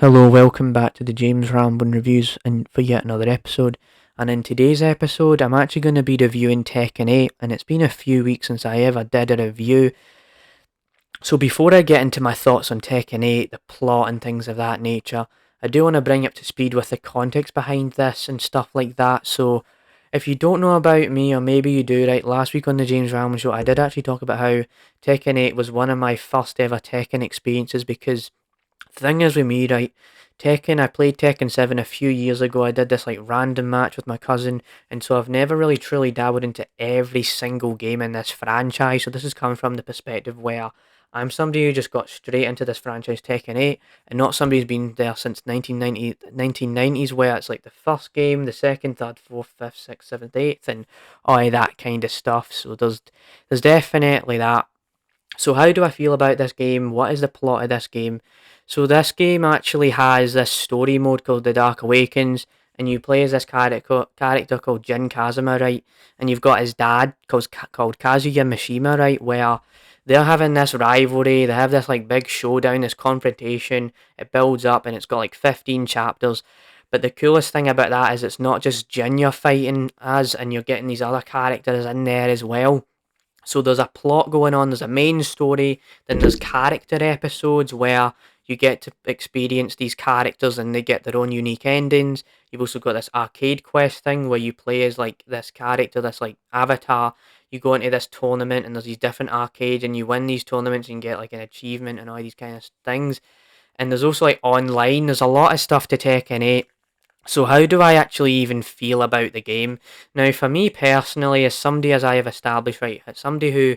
Hello, welcome back to the James Rambling Reviews and for yet another episode. And in today's episode, I'm actually going to be reviewing Tekken 8, and it's been a few weeks since I ever did a review. So before I get into my thoughts on Tekken 8, the plot and things of that nature, I do want to bring you up to speed with the context behind this and stuff like that. So if you don't know about me, or maybe you do, right, last week on the James Rambling Show, I did actually talk about how Tekken 8 was one of my first ever Tekken experiences because the thing is with me, right, I played Tekken 7 a few years ago. I did this like random match with my cousin, and so I've never really truly dabbled into every single game in this franchise. So this is coming from the perspective where I'm somebody who just got straight into this franchise, Tekken 8, and not somebody who's been there since 1990s, where it's like the first game, the second, third, fourth, fifth, sixth, seventh, eighth, and all that kind of stuff. So there's definitely that. So how do I feel about this game? What is the plot of this game? So this game actually has this story mode called the Dark Awakens, and you play as this character called Jin Kazama, right? And you've got his dad called Kazuya Mishima, right? Where they're having this rivalry, they have this like big showdown, this confrontation. It builds up, and it's got like 15 chapters. But the coolest thing about that is it's not just Jin you're fighting as, and you're getting these other characters in there as well. So there's a plot going on, there's a main story, then there's character episodes where you get to experience these characters and they get their own unique endings. You've also got this arcade quest thing where you play as like this character, this like avatar. You go into this tournament and there's these different arcades and you win these tournaments and get like an achievement and all these kind of things. And there's also like online, there's a lot of stuff to Tekken 8. So how do I actually even feel about the game? Now, for me personally, as somebody as I have established, right, as somebody who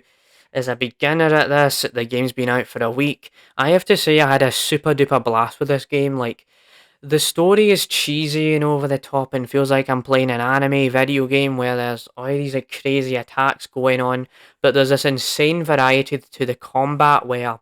is a beginner at this, the game's been out for a week, I have to say I had a super duper blast with this game. Like, the story is cheesy and over the top and feels like I'm playing an anime video game where there's all these like crazy attacks going on, but there's this insane variety to the combat where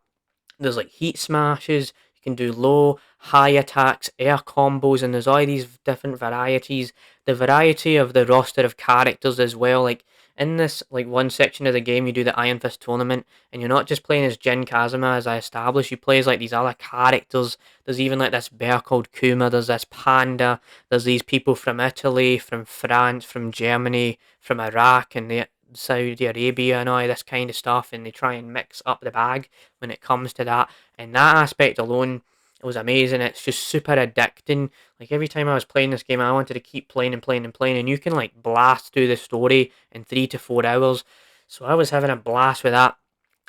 there's like heat smashes, you can do low, high attacks, air combos, and there's all these different varieties. The variety of the roster of characters as well. Like in this like one section of the game you do the Iron Fist tournament and you're not just playing as Jin Kazama as I established, you play as like these other characters. There's even like this bear called Kuma, there's this panda, there's these people from Italy, from France, from Germany, from Iraq and the Saudi Arabia and all this kind of stuff, and they try and mix up the bag when it comes to that. And that aspect alone, it was amazing. It's just super addicting. Like every time I was playing this game, I wanted to keep playing and playing and playing. And you can like blast through the story in 3 to 4 hours. So I was having a blast with that.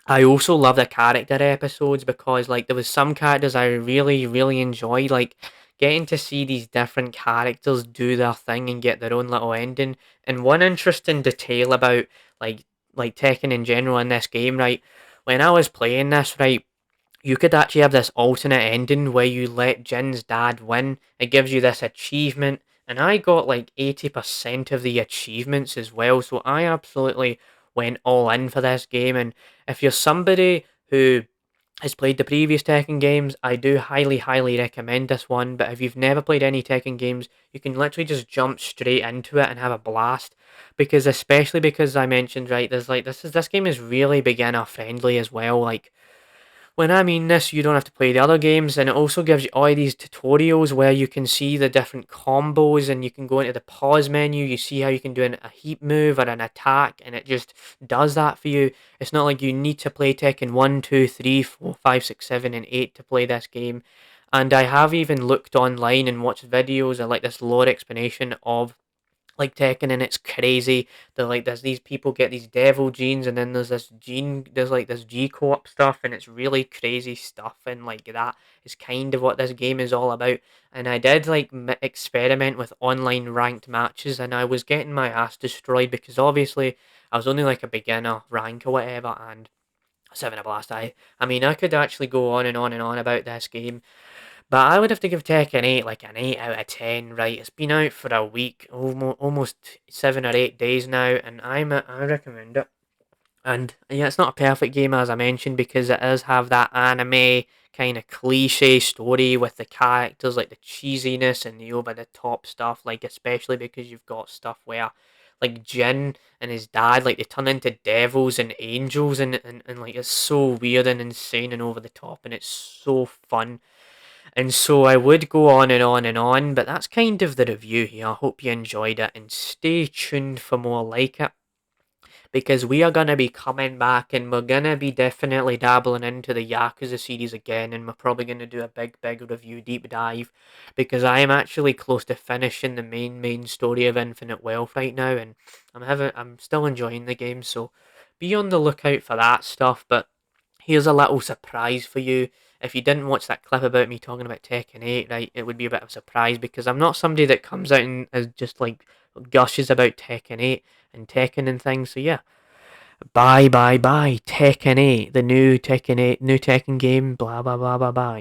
I also love the character episodes because like there was some characters I really enjoyed, like getting to see these different characters do their thing and get their own little ending. And one interesting detail about like like Tekken in general in this game, right? When I was playing this, right, you could actually have this alternate ending where you let Jin's dad win. It gives you this achievement, and I got like 80% of the achievements as well. So I absolutely went all in for this game. And if you're somebody who has played the previous Tekken games, I do highly recommend this one. But if you've never played any Tekken games, you can literally just jump straight into it and have a blast. Because especially because I mentioned right, there's like this game is really beginner friendly as well. Like when I mean this, you don't have to play the other games, and it also gives you all these tutorials where you can see the different combos and you can go into the pause menu, you see how you can do a heat move or an attack, and it just does that for you. It's not like you need to play Tekken 1, 2, 3, 4, 5, 6, 7, and 8 to play this game. And I have even looked online and watched videos of like this lore explanation of like Tekken, and it's crazy. They're like there's these people get these devil genes, and then there's like this G co-op stuff, and it's really crazy stuff, and like that is kind of what this game is all about. And I did like experiment with online ranked matches, and I was getting my ass destroyed because obviously I was only like a beginner rank or whatever, and I was having a blast. I mean I could actually go on and on and on about this game, but I would have to give Tekken 8 like an 8 out of 10, right? It's been out for a week, almost 7 or 8 days now, and I recommend it. And yeah, it's not a perfect game as I mentioned because it does have that anime kind of cliche story with the characters, like the cheesiness and the over the top stuff, like especially because you've got stuff where like Jin and his dad, like they turn into devils and angels and like it's so weird and insane and over the top and it's so fun. And so I would go on and on and on, but that's kind of the review here. I hope you enjoyed it and stay tuned for more like it, because we are going to be coming back and we're going to be definitely dabbling into the Yakuza series again, and we're probably going to do a big review deep dive, because I am actually close to finishing the main story of Infinite Wealth right now, and I'm still enjoying the game, so be on the lookout for that stuff. But here's a little surprise for you. If you didn't watch that clip about me talking about Tekken 8, right, it would be a bit of a surprise, because I'm not somebody that comes out and is just like gushes about Tekken 8 and Tekken and things. So yeah, bye. Tekken 8, the new Tekken 8, new Tekken game, blah blah blah blah bye.